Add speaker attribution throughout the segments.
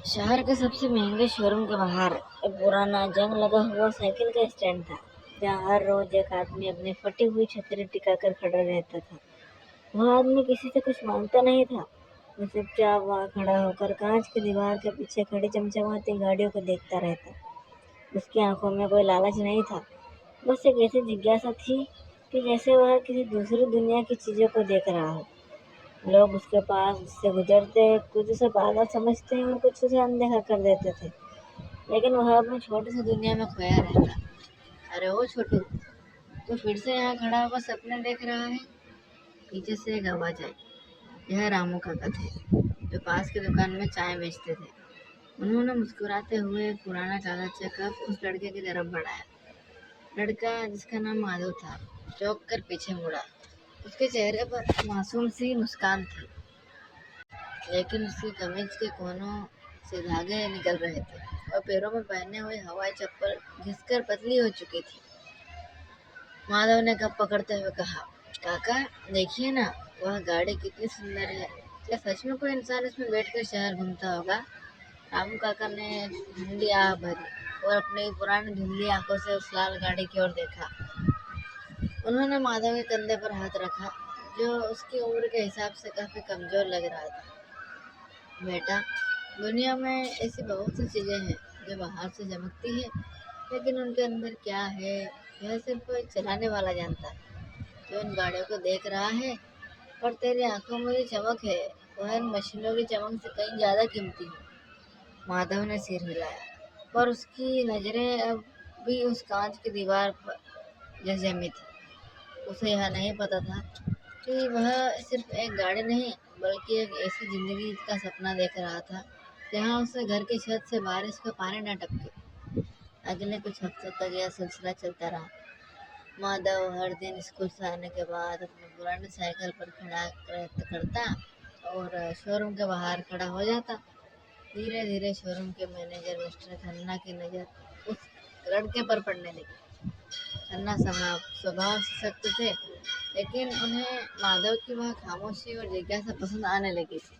Speaker 1: शहर के सबसे महंगे शोरूम के बाहर एक पुराना जंग लगा हुआ साइकिल का स्टैंड था, जहाँ हर रोज एक आदमी अपनी फटी हुई छतरी टिकाकर खड़ा रहता था। वह आदमी किसी से कुछ मांगता नहीं था। वो चुपचाप वहाँ खड़ा होकर कांच की दीवार के पीछे खड़ी चमचमाती गाड़ियों को देखता रहता। उसकी आंखों में कोई लालच नहीं था, बस एक ऐसी जिज्ञासा थी कि जैसे वह किसी दूसरी दुनिया की चीजों को देख रहा हो। लोग उसके पास से गुजरते, कुछ उसे पागल समझते और कुछ उसे अनदेखा कर देते थे, लेकिन वह अपनी छोटी सी दुनिया में खोया रहता। अरे ओ छोटू, तू फिर से यहाँ खड़ा होकर सपने देख रहा है? पीछे से एक आवाज आई। यह रामू काका थे, जो पास की दुकान में चाय बेचते थे। उन्होंने मुस्कुराते हुए एक पुराना कागज का कप उस लड़के की तरफ बढ़ाया। लड़का, जिसका नाम माधव था, चौंक कर पीछे मुड़ा। उसके चेहरे पर मासूम सी मुस्कान थी, लेकिन उसकी कमीज के कोनों से धागे निकल रहे थे और पैरों में पहने हुए हवाई चप्पल घिसकर पतली हो चुकी थी। माधव ने कप पकड़ते हुए कहा, काका, देखिए ना, वह गाड़ी कितनी सुंदर है। क्या सच में कोई इंसान इसमें बैठकर शहर घूमता होगा? रामू काका ने ठंडी आह भरी और अपनी पुरानी धुंधली आंखों से उस लाल गाड़ी की ओर देखा। उन्होंने माधव के कंधे पर हाथ रखा, जो उसकी उम्र के हिसाब से काफी कमजोर लग रहा था। बेटा, दुनिया में ऐसी बहुत सी चीजें हैं जो बाहर से चमकती है, लेकिन उनके अंदर क्या है, यह सिर्फ कोई चलाने वाला जानता है। जो इन गाड़ियों को देख रहा है, पर तेरी आंखों में जो चमक है, वह इन मशीनों की चमक से कहीं ज्यादा कीमती है। माधव ने सिर हिलाया, पर उसकी नजरें अब भी उस कांच की दीवार पर जमी थी। उसे यह नहीं पता था कि वह सिर्फ एक गाड़ी नहीं, बल्कि एक ऐसी जिंदगी का सपना देख रहा था जहाँ उसे घर की छत से बारिश का पानी न टपके। अगले कुछ हफ्तों तक यह सिलसिला चलता रहा। माधव हर दिन स्कूल से आने के बाद अपनी पुरानी साइकिल पर खड़ा करता और शोरूम के बाहर खड़ा हो जाता। धीरे धीरे शोरूम के मैनेजर मिस्टर खन्ना की नज़र उस लड़के पर पड़ने लगी। खन्ना स्वभाव से सख्त थे, लेकिन उन्हें माधव की वह खामोशी और जिज्ञासा पसंद आने लगी थी।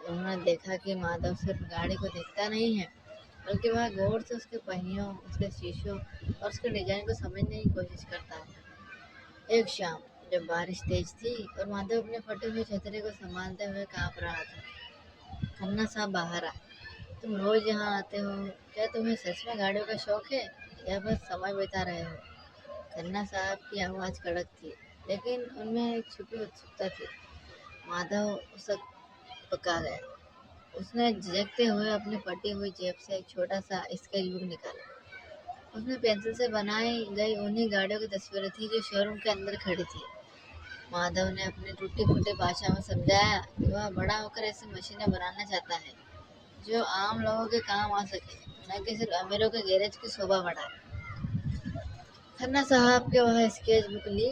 Speaker 1: उन्होंने देखा कि माधव सिर्फ गाड़ी को देखता नहीं है, बल्कि वह गौर से उसके पहियों, उसके शीशों और उसके डिजाइन को समझने की कोशिश करता है। एक शाम, जब बारिश तेज थी और माधव अपने फटे हुए छतरी को संभालते हुए कांप रहा था, खन्ना साहब बाहर आए। तुम रोज यहाँ आते हो, क्या तुम्हें सच में गाड़ियों का शौक है या बस समय बिता रहे हो? खन्ना साहब की आवाज़ कड़क थी, लेकिन उनमें एक छुपी उत्सुकता थी। माधव उस पका गया। उसने झिझकते हुए अपनी फटी हुई जेब से एक छोटा सा स्केच बुक निकाला। उसमें पेंसिल से बनाई गई उन्हीं गाड़ियों की तस्वीरें थी जो शोरूम के अंदर खड़ी थी। माधव ने अपनी टूटी फूटी भाषा में समझाया कि वह बड़ा होकर ऐसी मशीनें बनाना चाहता है जो आम लोगों के काम आ सके, न कि सिर्फ अमीरों के गैरेज की शोभा बढ़ाए। खन्ना साहब के वह स्केच बुक ली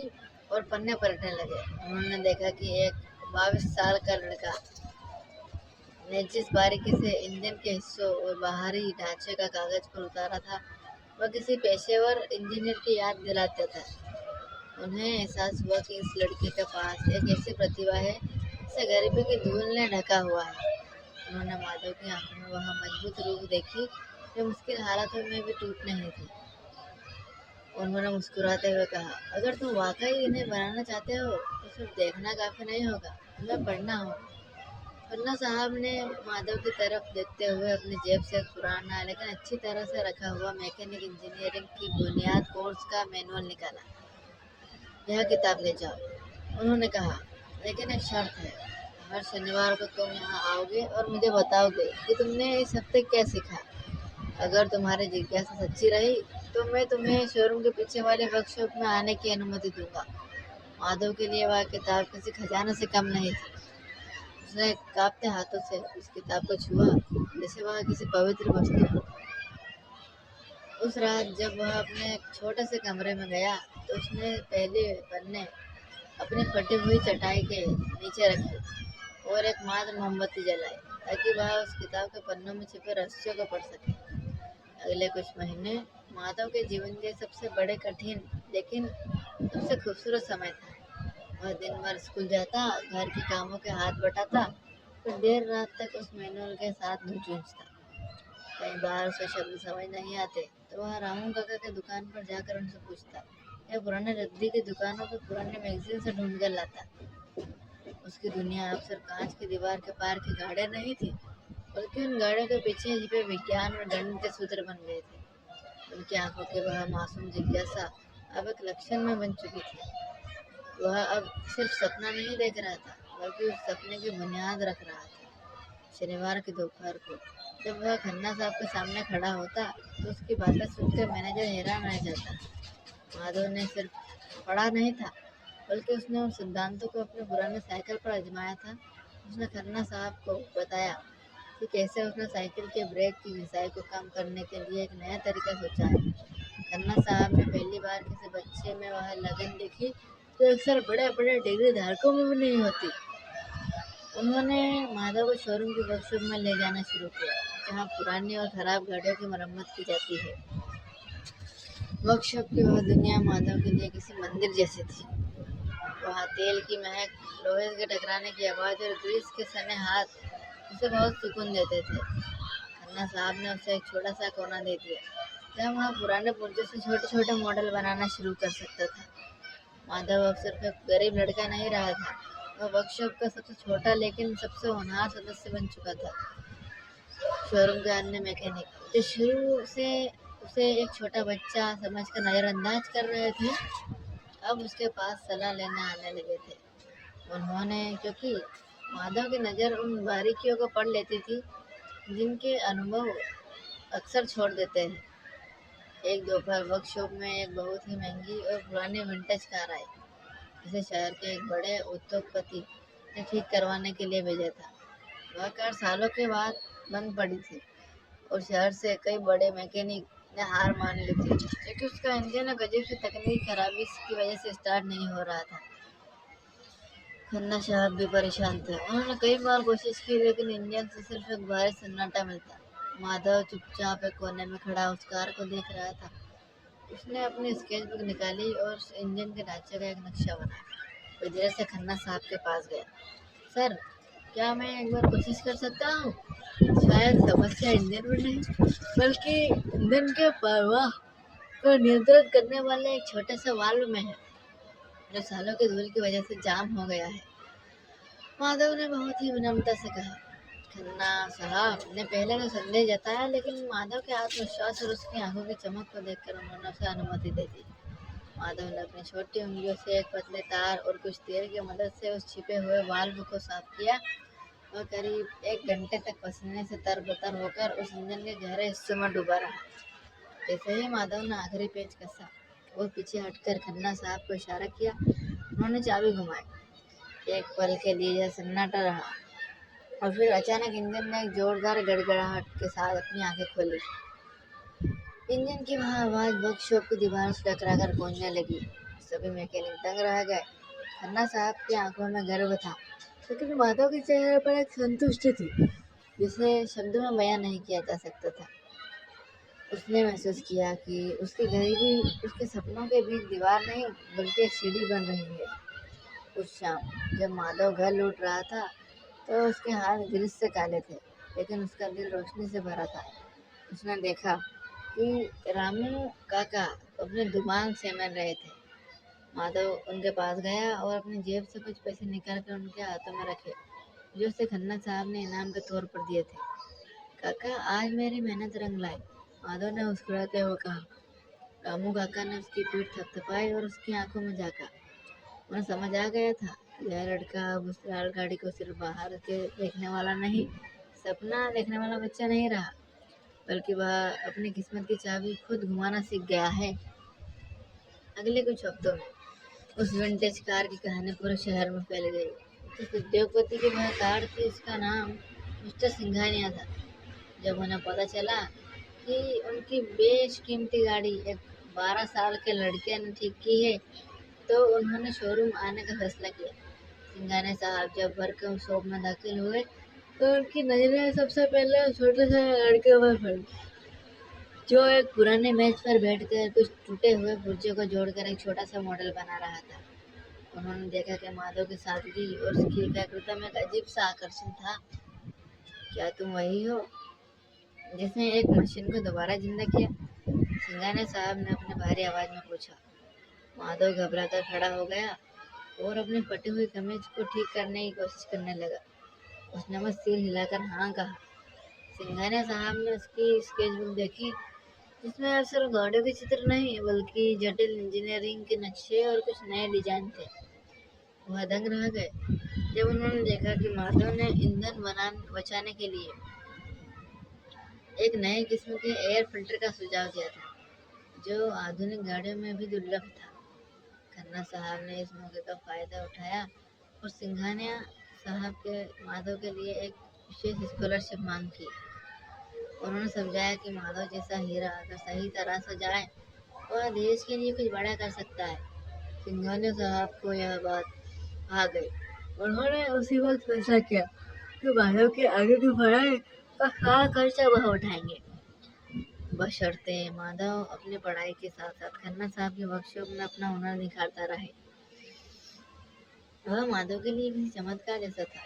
Speaker 1: और पन्ने पलटने लगे। उन्होंने देखा कि एक 22 साल का लड़का ने जिस बारीकी से इंजन के हिस्सों और बाहरी ढांचे का कागज पर उतारा था, वह किसी पेशेवर इंजीनियर की याद दिलाता था। उन्हें एहसास हुआ कि इस लड़के के पास एक ऐसी प्रतिभा है जिसे गरीबी की धूल ने ढका हुआ है। उन्होंने माधव की आंखों में वह मजबूत रूह देखी जो मुश्किल हालातों में भी टूट नहीं थी। उन्होंने मुस्कुराते हुए कहा, अगर तुम वाकई इन्हें बनाना चाहते हो, तो सिर्फ देखना काफी नहीं होगा, तुम्हें पढ़ना होगा। पन्ना साहब ने माधव की तरफ देखते हुए अपनी जेब से एक पुराना लेकिन अच्छी तरह से रखा हुआ मैकेनिक इंजीनियरिंग की बुनियाद कोर्स का मैनुअल निकाला। यह किताब ले जाओ, उन्होंने कहा, लेकिन एक शर्त है। हर शनिवार को तुम यहाँ आओगे और मुझे बताओगे कि तुमने इस हफ्ते क्या सीखा। अगर तुम्हारी जिज्ञासा सच्ची रही, तो मैं तुम्हें शोरूम के पीछे वाले वर्कशॉप में आने की अनुमति दूंगा। माधव के लिए वह किताब किसी खजाने से कम नहीं थी। उसने कांपते हाथों से उस किताब को छुआ, जैसे वह किसी पवित्र वस्तु हो। उस रात जब वह अपने छोटे से कमरे में गया, तो उसने पहले पन्ने अपनी फटी हुई चटाई के नीचे रखे और एक मात्र मोमबत्ती जलाई, ताकि वह उस किताब के पन्नों में छिपे रहस्यों को पढ़ सके। अगले कुछ महीने माधव के जीवन के सबसे बड़े, कठिन, लेकिन सबसे खूबसूरत समय था। वह दिन भर स्कूल जाता, घर के कामों के हाथ बटाता फिर देर रात तक उस मैनुअल के साथ जूझता। कई बार उसे शब्द समझ नहीं आते तो वह रामू काका की दुकान पर जाकर उनसे पूछता या पुराने रद्दी की दुकानों पर पुराने मैगजीन से ढूंढ कर लाता। उसकी दुनिया अब सिर्फ कांच की दीवार के पार की गाड़ियां नहीं थी, बल्कि उन गाड़ियों के पीछे छिपे विज्ञान और गणित के सूत्र बन गए थे। उनकी आंखों के वह मासूम जिज्ञासा अब एक लक्षण में बन चुकी थी। वह अब सिर्फ सपना नहीं देख रहा था, बल्कि उस सपने की बुनियाद रख रहा था। शनिवार की दोपहर को जब वह खन्ना साहब के सामने खड़ा होता तो उसकी बातें सुनकर मैनेजर हैरान रह जाता। माधव ने सिर्फ पढ़ा नहीं था, बल्कि उसने उन सिद्धांतों को अपने पुराने साइकिल पर आजमाया था। उसने खन्ना साहब को बताया कि कैसे उसने साइकिल के ब्रेक की घिसाई को कम करने के लिए एक नया तरीका सोचा है। खन्ना साहब ने पहली बार किसी बच्चे में वह लगन देखी जो अक्सर बड़े बड़े डिग्री धारकों में भी नहीं होती। उन्होंने माधव को शोरूम की वर्कशॉप में ले जाना शुरू किया, जहाँ पुरानी और खराब गाड़ियों की मरम्मत की जाती है। वर्कशॉप की वह दुनिया माधव के लिए किसी मंदिर जैसी थी। वहाँ तेल की महक, लोहे के टकराने की आवाज़ और ग्रीस के सने हाथ उसे बहुत सुकून देते थे। खन्ना साहब ने उसे एक छोटा सा कोना दे दिया, जहाँ वहाँ पुराने पुर्जों से छोटे छोटे मॉडल बनाना शुरू कर सकता था। माधव अब सिर्फ एक गरीब लड़का नहीं रहा था, वह वर्कशॉप का सबसे छोटा लेकिन सबसे होनहार सदस्य बन चुका था। शोरूम के अन्य मैकेनिक जो शुरू से उसे एक छोटा बच्चा समझकर नज़रअंदाज कर रहे थे, अब उसके पास सलाह लेने आने लगे थे। उन्होंने क्योंकि माधव की नज़र उन बारीकियों को पढ़ लेती थी जिनके अनुभव अक्सर छोड़ देते हैं। एक दोपहर वर्कशॉप में एक बहुत ही महंगी और पुरानी विंटेज कार आई, जिसे शहर के एक बड़े उद्योगपति ने ठीक करवाने के लिए भेजा था। वह कार सालों के बाद बंद पड़ी थी और शहर से कई बड़े मैकेनिक ने हार मान ली थी, क्योंकि उसका इंजन एक अजीब सी तकनीकी खराबी की वजह से स्टार्ट नहीं हो रहा था। खन्ना साहब भी परेशान थे। उन्होंने कई बार कोशिश की, लेकिन इंजन से सिर्फ एक भारी सन्नाटा मिलता। माधव चुपचाप एक कोने में खड़ा उस कार को देख रहा था। उसने अपनी स्केच बुक निकाली और उस इंजन के ढांचे का एक नक्शा बनाया। वो धीरे से खन्ना साहब के पास गया। सर, क्या मैं एक बार कोशिश कर सकता हूँ? शायद समस्या इंजन में नहीं, बल्कि इंजन के प्रवाह को नियंत्रित करने वाले एक छोटे से वाल्व में है, जो सालों की धूल की वजह से जाम हो गया है। माधव ने बहुत ही विनम्रता से कहा। खन्ना साहब ने पहले तो संदेह जताया, लेकिन माधव के आत्मविश्वास और उसकी आंखों की चमक को देखकर उन्होंने उसे अनुमति दे दी। माधव ने अपनी छोटी उंगलियों से एक पतले तार और कुछ तेल की मदद से उस छिपे हुए वाल्व को साफ किया। वह करीब 1 घंटे तक पसीने से तरबतर होकर उस इंजन के गहरे हिस्से में डूबा रहा। जैसे ही माधव ने आखिरी पेच कसा और पीछे हटकर खन्ना साहब को इशारा किया, उन्होंने चाबी घुमाई। एक पल के लिए यह सन्नाटा रहा और फिर अचानक इंजन ने एक जोरदार गड़गड़ाहट के साथ अपनी आंखें खोली। इंजन की वह आवाज़ वर्कशॉप की दीवार से टकराकर गूंजने लगी। सभी मैकेनिक दंग रह गए। खन्ना साहब की आंखों में गर्व था, लेकिन माधव के चेहरे पर एक संतुष्टि थी जिसे शब्दों में बयां नहीं किया जा सकता था। उसने महसूस किया कि उसकी गरीबी उसके सपनों के बीच दीवार नहीं, बल्कि एक सीढ़ी बन रही है। उस शाम जब माधव घर लौट रहा था तो उसके हाथ ग्रीस से काले थे, लेकिन उसका दिल रोशनी से भरा था। उसने देखा कि रामू काका अपने दुकान से मिल रहे थे। माधव उनके पास गया और अपनी जेब से कुछ पैसे निकाल कर उनके हाथों में रखे, जो उसे खन्ना साहब ने इनाम के तौर पर दिए थे। काका, आज मेरी मेहनत रंग लाई, माधव ने मुस्कुराते हुए कहा। रामू काका ने उसकी पीठ थपथपाई और उसकी आंखों में झांका। उन्हें समझ आ गया था कि यह लड़का अब उस लाल गाड़ी को सिर्फ बाहर के देखने वाला नहीं, सपना देखने वाला बच्चा नहीं रहा, बल्कि वह अपनी किस्मत की चाबी खुद घुमाना सीख गया है। अगले कुछ हफ्तों में उस विंटेज कार की कहानी पूरे शहर में फैल गई। जिस उद्योगपति की वह कार थी, उसका नाम मिस्टर सिंघानिया था। जब उन्हें पता चला कि उनकी बेशकीमती गाड़ी एक 12 साल के लड़के ने ठीक की है, तो उन्होंने शोरूम आने का फैसला किया। सिंघानिया साहब जब वर्कशॉप में दाखिल हुए तो उनकी नजरें सबसे पहले छोटे से लड़के पर पड़ी, जो एक पुराने मेज पर बैठकर कुछ टूटे हुए पुर्जों को जोड़कर एक छोटा सा मॉडल बना रहा था। उन्होंने देखा कि माधव की सादगी और उसकी एकाग्रता में एक अजीब सा आकर्षण था। क्या तुम वही हो जिसने एक मशीन को दोबारा जिंदा किया? सिंघानिया साहब ने अपने भारी आवाज में पूछा। माधव घबराकर खड़ा हो गया और अपनी फटी हुई कमीज को ठीक करने की कोशिश करने लगा। उसने बस सिर हिलाकर हाँ कहा। सिंघानिया साहब ने उसकी स्केचबुक देखी, जिसमें अक्सर गाड़ियों के चित्र नहीं बल्कि जटिल इंजीनियरिंग के नक्शे और कुछ नए डिजाइन थे। वह दंग रह गए जब उन्होंने देखा कि माधव ने ईंधन बचाने के लिए एक नए किस्म के एयर फिल्टर का सुझाव दिया था, जो आधुनिक गाड़ियों में भी दुर्लभ था। खन्ना साहब ने इस मौके का फायदा उठाया और सिंघानिया साहब के माधव के लिए एक विशेष स्कॉलरशिप मांग की। उन्होंने समझाया कि माधव जैसा हीरा अगर सही तरह से जाए वह देश के लिए कुछ बड़ा कर सकता है। सिंघानिया साहब को यह बात आ गई। उन्होंने उसी वक्त फैसला किया कि माधव के आगे की पढ़ाई का सारा खर्चा वह उठाएंगे, बशर्ते माधव अपनी पढ़ाई के साथ साथ खन्ना साहब के वर्कशॉप में अपना हुनर निखारता रहे। वह माधव के लिए किसी चमत्कार जैसा था।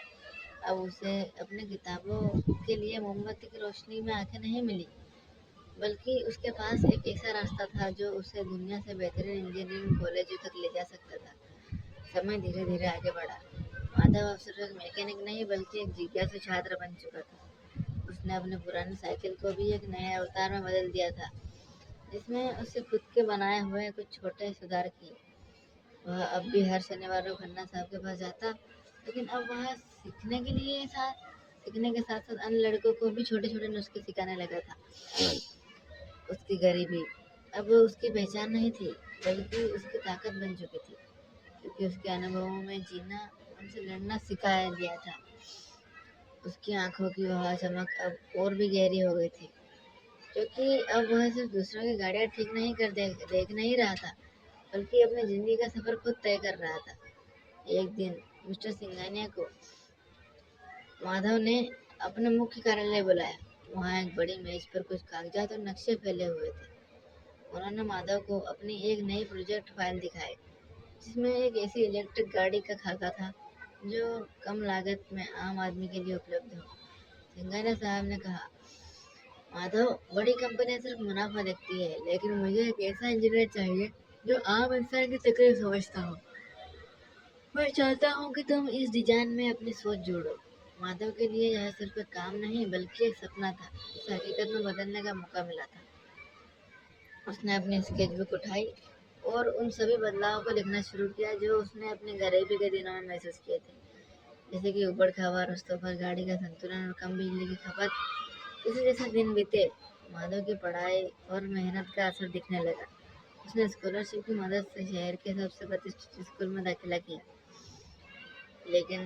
Speaker 1: अब उसे अपने किताबों के लिए मोमबत्ती की रोशनी में आंखें नहीं मिली, बल्कि उसके पास एक ऐसा रास्ता था जो उसे दुनिया से बेहतरीन इंजीनियरिंग कॉलेजों तक ले जा सकता था। समय धीरे धीरे आगे बढ़ा। माधव अब सिर्फ एक मैकेनिक नहीं बल्कि एक जिज्ञासु छात्र बन चुका था। उसने अपने पुरानी साइकिल को भी एक नए अवतार में बदल दिया था, जिसमें उससे खुद के बनाए हुए कुछ छोटे सुधार किए। वह अब भी हर शनिवार को खन्ना साहब के पास जाता, लेकिन अब वह सीखने के साथ साथ अन्य लड़कों को भी छोटे छोटे नुस्खे सिखाने लगा था। उसकी गरीबी अब उसकी पहचान नहीं थी, बल्कि उसकी ताकत बन चुकी थी, क्योंकि उसके अनुभवों में जीना उनसे लड़ना सिखाया गया था। उसकी आंखों की वह चमक अब और भी गहरी हो गई थी, क्योंकि अब वह सिर्फ दूसरों की गाड़ियां ठीक नहीं देख नहीं रहा था, बल्कि अपनी जिंदगी का सफर खुद तय कर रहा था। एक दिन मिस्टर सिंघानिया को माधव ने अपने मुख्य कार्यालय बुलाया। वहाँ एक बड़ी मेज पर कुछ कागजात और नक्शे फैले हुए थे। उन्होंने माधव को अपनी एक नई प्रोजेक्ट फाइल दिखाई, जिसमें एक ऐसी इलेक्ट्रिक गाड़ी का खाका था जो कम लागत में आम आदमी के लिए उपलब्ध हो। सिंघानिया साहब ने कहा, माधव, बड़ी कंपनियां सिर्फ मुनाफा देखती है, लेकिन मुझे एक ऐसा इंजीनियर चाहिए जो आम इंसान की तकलीफ समझता हो। मैं चाहता हूँ कि तुम इस डिजाइन में अपनी सोच जोड़ो। माधव के लिए यह सिर्फ एक काम नहीं बल्कि एक सपना था, इसे हकीकत में बदलने का मौका मिला था। उसने अपनी स्केचबुक उठाई और उन सभी बदलावों को लिखना शुरू किया जो उसने अपने गरीबी के दिनों में महसूस किए थे, जैसे कि उबड़ खाबड़ रास्तों पर गाड़ी का संतुलन और कम बिजली की खपत। जैसे जैसे दिन बीते, माधव की पढ़ाई और मेहनत का असर दिखने लगा। उसने स्कॉलरशिप की मदद से शहर के सबसे प्रतिष्ठित स्कूल में दाखिला किया, लेकिन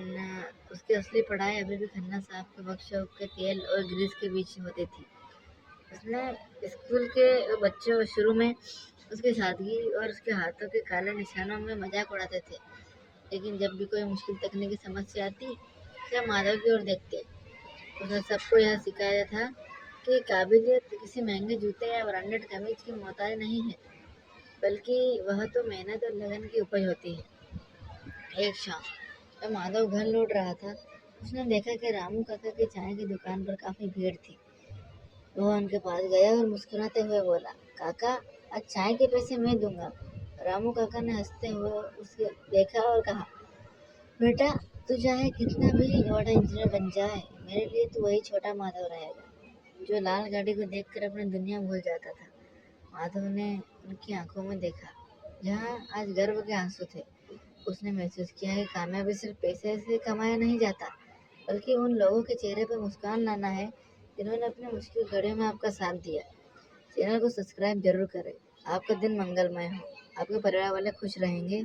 Speaker 1: उसकी असली पढ़ाई अभी भी खन्ना साहब के वर्कशॉप के तेल और ग्रीस के बीच होती थी। उसने स्कूल के बच्चों शुरू में उसकी सादगी और उसके हाथों के काले निशानों में मजाक उड़ाते थे, लेकिन जब भी कोई मुश्किल तकनीकी समस्या आती, सब माधव की ओर देखते। उसने सबको यह सिखाया था कि काबिलियत किसी महंगे जूते या ब्रांडेड कमीज की मोहताज नहीं है, बल्कि वह तो मेहनत और लगन की उपज होती है। एक शाम जब माधव घर लौट रहा था, उसने देखा कि रामू काका की चाय की दुकान पर काफी भीड़ थी। वह उनके पास गया और मुस्कुराते हुए बोला, काका, आज चाय के पैसे मैं दूंगा। रामू काका ने हंसते हुए उसे देखा और कहा, बेटा, तू चाहे कितना भी बड़ा इंजीनियर बन जाए, मेरे लिए तू वही छोटा माधव रहेगा जो लाल गाड़ी को देखकर अपनी दुनिया भूल जाता था। माधव ने उनकी आंखों में देखा, जहाँ आज गर्व के आंसू थे। उसने महसूस किया कि कामयाबी सिर्फ पैसे से कमाया नहीं जाता, बल्कि उन लोगों के चेहरे पर मुस्कान लाना है जिन्होंने अपने मुश्किल घड़ियों में आपका साथ दिया। चैनल को सब्सक्राइब जरूर करें। आपका दिन मंगलमय हो, आपके परिवार वाले खुश रहेंगे।